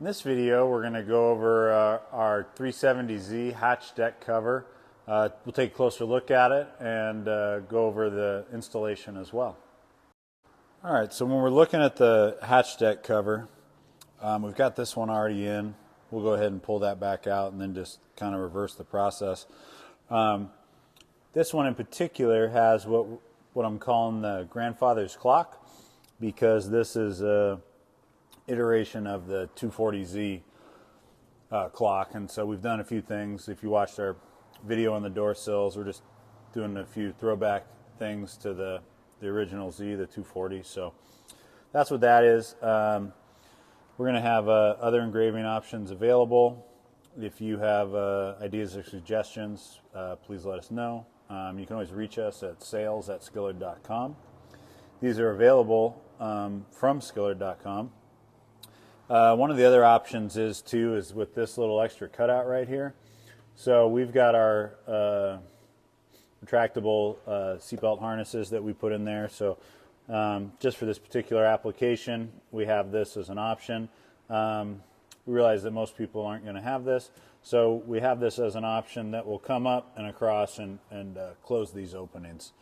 In this video, we're going to go over our 370Z hatch deck cover. We'll take a closer look at it and go over the installation as well. All right, so when we're looking at the hatch deck cover, we've got this one already in. We'll go ahead and pull that back out and then just kind of reverse the process. This one in particular has what I'm calling the grandfather's clock, because this is a iteration of the 240Z clock, and so we've done a few things. If you watched our video on the door sills, we're just doing a few throwback things to the original Z, the 240. So that's what that is. We're going to have other engraving options available. If you have ideas or suggestions, please let us know. You can always reach us at sales@skillard.com. These are available from skillard.com. One of the other options is with this little extra cutout right here. So we've got our retractable seatbelt harnesses that we put in there. So just for this particular application, we have this as an option. We realize that most people aren't going to have this, so we have this as an option that will come up and across and close these openings.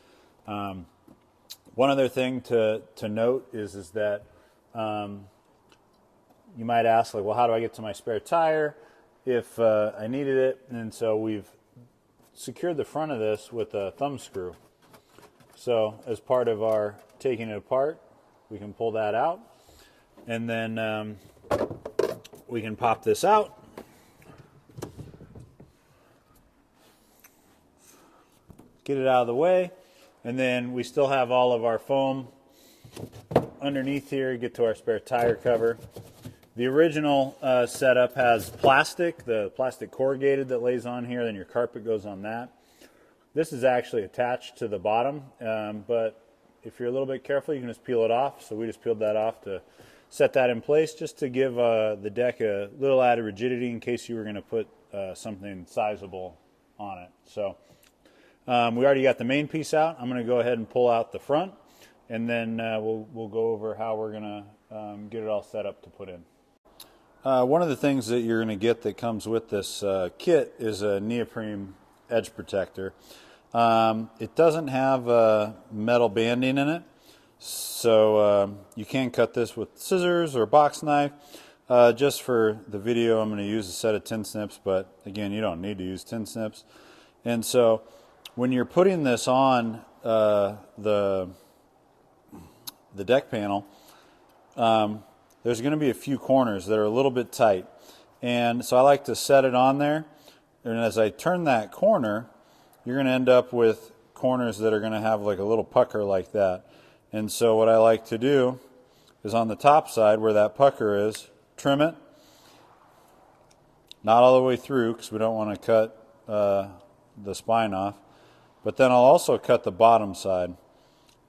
One other thing to note is that you might ask, like, well, how do I get to my spare tire if I needed it? And so we've secured the front of this with a thumb screw. So as part of our taking it apart, we can pull that out, and then we can pop this out. Get it out of the way, and then we still have all of our foam underneath here. Get to our spare tire cover. The original setup has the plastic corrugated that lays on here, then your carpet goes on that. This is actually attached to the bottom, but if you're a little bit careful, you can just peel it off. So we just peeled that off to set that in place, just to give the deck a little added rigidity in case you were going to put something sizable on it. So we already got the main piece out. I'm going to go ahead and pull out the front, and then we'll go over how we're going to get it all set up to put in. One of the things that you're going to get that comes with this kit is a neoprene edge protector. It doesn't have metal banding in it, so you can cut this with scissors or a box knife. Just for the video, I'm going to use a set of tin snips, but again, you don't need to use tin snips. And so when you're putting this on the deck panel, there's going to be a few corners that are a little bit tight, and so I like to set it on there, and as I turn that corner, you're going to end up with corners that are going to have like a little pucker like that. And so what I like to do is on the top side where that pucker is, trim it, not all the way through because we don't want to cut the spine off, but then I'll also cut the bottom side.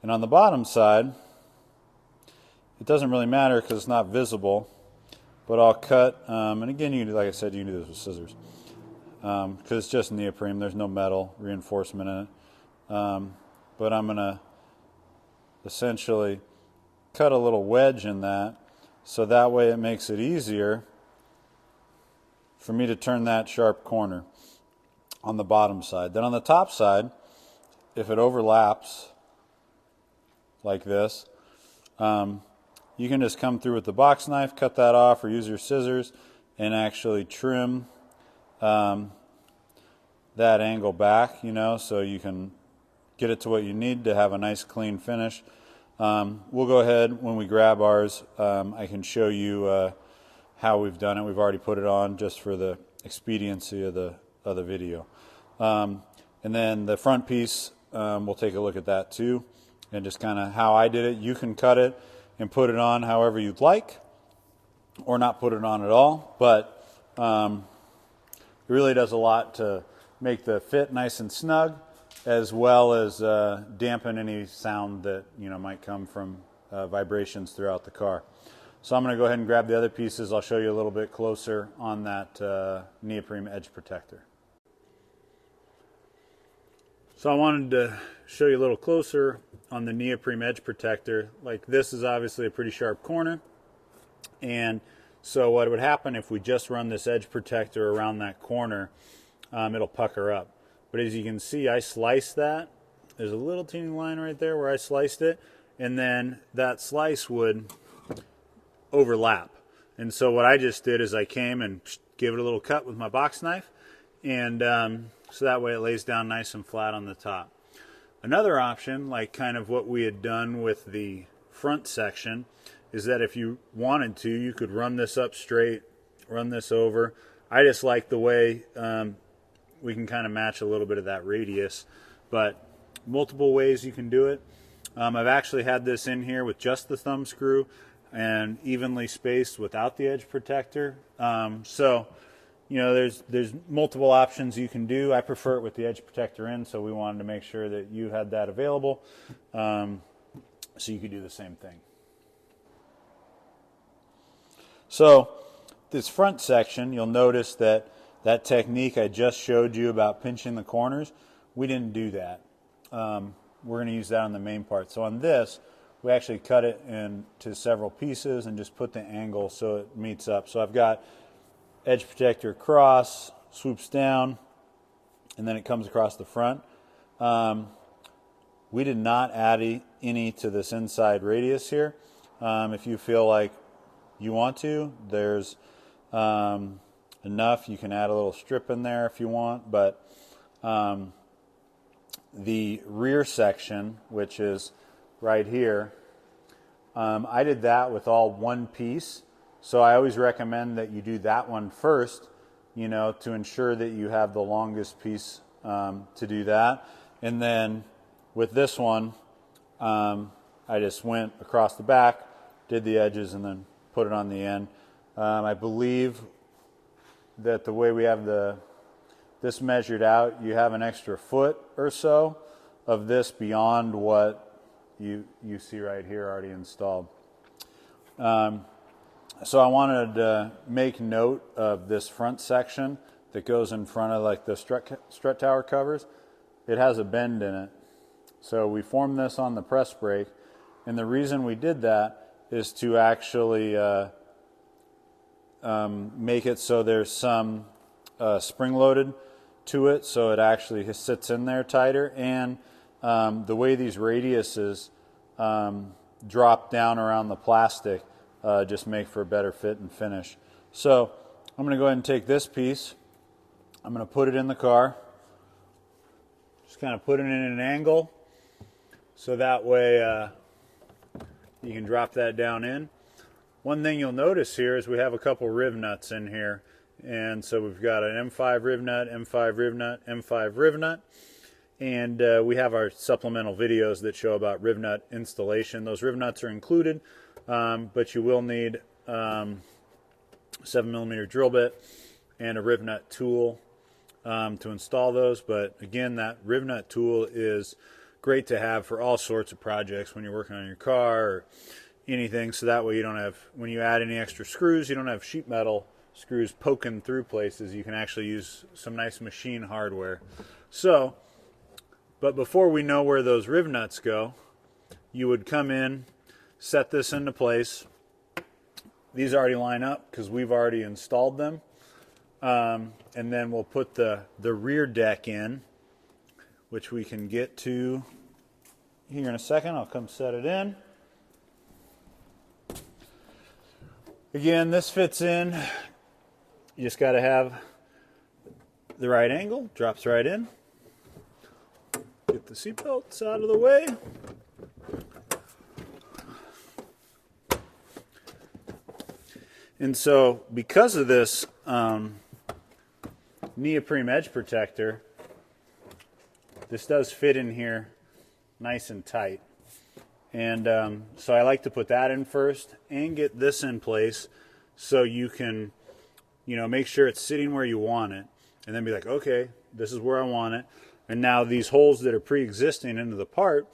And on the bottom side, it doesn't really matter because it's not visible, but I'll cut, and again, like I said, you can do this with scissors, because it's just neoprene. There's no metal reinforcement in it. But I'm going to essentially cut a little wedge in that, so that way it makes it easier for me to turn that sharp corner on the bottom side. Then on the top side, if it overlaps like this, you can just come through with the box knife, cut that off, or use your scissors and actually trim that angle back, so you can get it to what you need to have a nice clean finish. We'll go ahead when we grab ours. I can show you how we've done it. We've already put it on just for the expediency of the video. And then the front piece, we'll take a look at that too, and just kind of how I did it. You can cut it and put it on however you'd like, or not put it on at all, but it really does a lot to make the fit nice and snug, as well as dampen any sound that might come from vibrations throughout the car. So I'm going to go ahead and grab the other pieces. I'll show you a little bit closer on that neoprene edge protector. So I wanted to show you a little closer on the neoprene edge protector. Like, this is obviously a pretty sharp corner, and So what would happen if we just run this edge protector around that corner, it'll pucker up. But as you can see, I sliced that. There's a little teeny line right there where I sliced it, and then that slice would overlap. And so what I just did is I came and gave it a little cut with my box knife, and so that way it lays down nice and flat on the top. Another option, like kind of what we had done with the front section, is that if you wanted to, you could run this up straight, run this over. I just like the way we can kind of match a little bit of that radius, but multiple ways you can do it. I've actually had this in here with just the thumb screw and evenly spaced without the edge protector. So, you know, there's multiple options you can do. I prefer it with the edge protector in, so we wanted to make sure that you had that available, so you could do the same thing. So this front section, you'll notice that that technique I just showed you about pinching the corners, we didn't do that. We're going to use that on the main part. So on this, we actually cut it into several pieces and just put the angle so it meets up. So I've got edge protector across, swoops down, and then it comes across the front. We did not add any to this inside radius here. If you feel like you want to, there's enough. You can add a little strip in there if you want, but the rear section, which is right here, I did that with all one piece. So I always recommend that you do that one first, you know, to ensure that you have the longest piece to do that. And then with this one, I just went across the back, did the edges, and then put it on the end. I believe that the way we have this measured out, you have an extra foot or so of this beyond what you see right here already installed. So I wanted to make note of this front section that goes in front of like the strut tower covers. It has a bend in it. So we formed this on the press brake, and the reason we did that is to actually make it so there's some spring loaded to it, so it actually sits in there tighter. And the way these radiuses drop down around the plastic just make for a better fit and finish. So I'm going to go ahead and take this piece. I'm going to put it in the car. Just kind of put it in an angle so that way you can drop that down in. One thing you'll notice here is we have a couple riv nuts in here. And so we've got an M5 riv nut, M5 riv nut, M5 riv nut. And we have our supplemental videos that show about riv nut installation. Those riv nuts are included, but you will need 7mm drill bit and a riv nut tool to install those. But again, that riv nut tool is great to have for all sorts of projects when you're working on your car or anything, so that way you don't have, when you add any extra screws, you don't have sheet metal screws poking through places. You can actually use some nice machine hardware. So, but before we know where those riv nuts go, you would come in, set this into place. These already line up because we've already installed them. And then we'll put the rear deck in, which we can get to here in a second. I'll come set it in. Again, this fits in. You just got to have the right angle. Drops right in. Get the seat belts out of the way. And so, because of this neoprene edge protector, this does fit in here nice and tight. And so I like to put that in first and get this in place so you can, you know, make sure it's sitting where you want it, and then be like, okay, this is where I want it. And now these holes that are pre-existing into the part,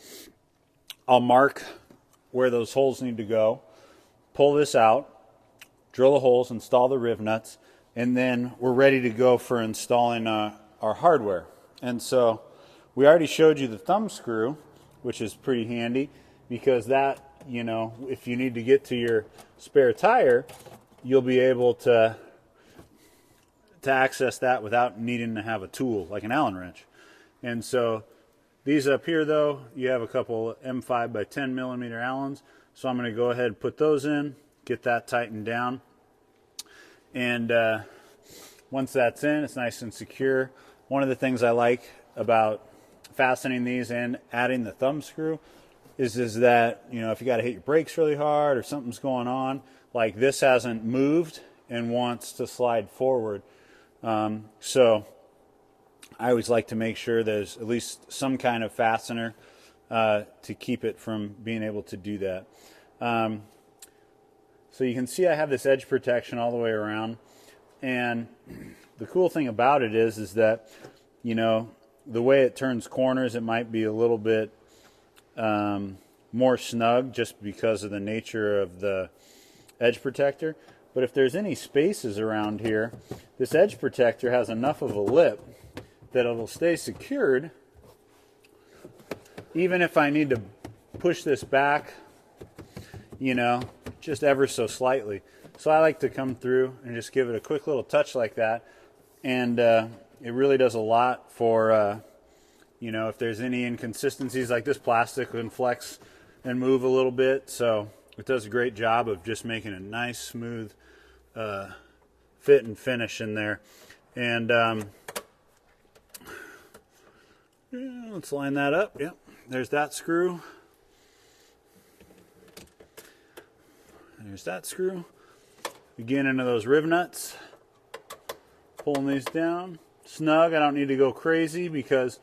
I'll mark where those holes need to go, pull this out, drill the holes, install the riv nuts, and then we're ready to go for installing our hardware. And so we already showed you the thumb screw, which is pretty handy because that, you know, if you need to get to your spare tire, you'll be able to access that without needing to have a tool like an Allen wrench. And so these up here, though, you have a couple M5 by 10 millimeter Allens. So I'm going to go ahead and put those in, get that tightened down. And once that's in, it's nice and secure. One of the things I like about fastening these and adding the thumb screw is that, you know, if you got to hit your brakes really hard or something's going on, like this hasn't moved and wants to slide forward. So I always like to make sure there's at least some kind of fastener to keep it from being able to do that. So you can see I have this edge protection all the way around, and the cool thing about it is that, you know, the way it turns corners, it might be a little bit more snug just because of the nature of the edge protector. But if there's any spaces around here, this edge protector has enough of a lip that it'll stay secured even if I need to push this back, you know, just ever so slightly. So I like to come through and just give it a quick little touch like that, and it really does a lot for you know, if there's any inconsistencies, like this plastic can flex and move a little bit, so it does a great job of just making a nice smooth fit and finish in there. And let's line that up. Yep, there's that screw. There's that screw. Again, into those riv nuts. Pulling these down. Snug. I don't need to go crazy because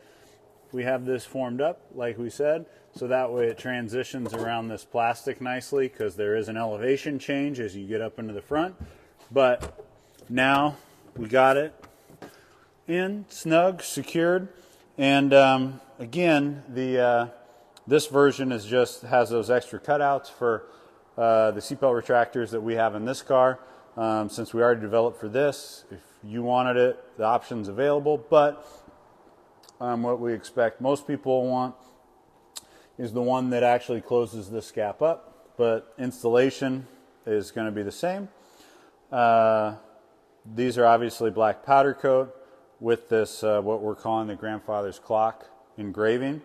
we have this formed up, like we said. So that way it transitions around this plastic nicely, because there is an elevation change as you get up into the front. But now we got it in, snug, secured. And again, this version is just has those extra cutouts for the seatbelt retractors that we have in this car. Since we already developed for this, if you wanted it, the option's available. But what we expect most people want is the one that actually closes this gap up. But installation is going to be the same. These are obviously black powder coat with this what we're calling the grandfather's clock engraving.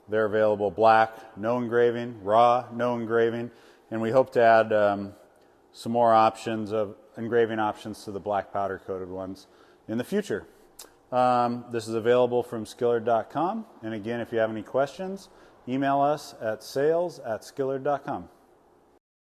They're available black, no engraving, raw, no engraving, and we hope to add some more options of engraving options to the black powder coated ones in the future. This is available from Skillard.com, and again, if you have any questions, email us at sales@skillard.com.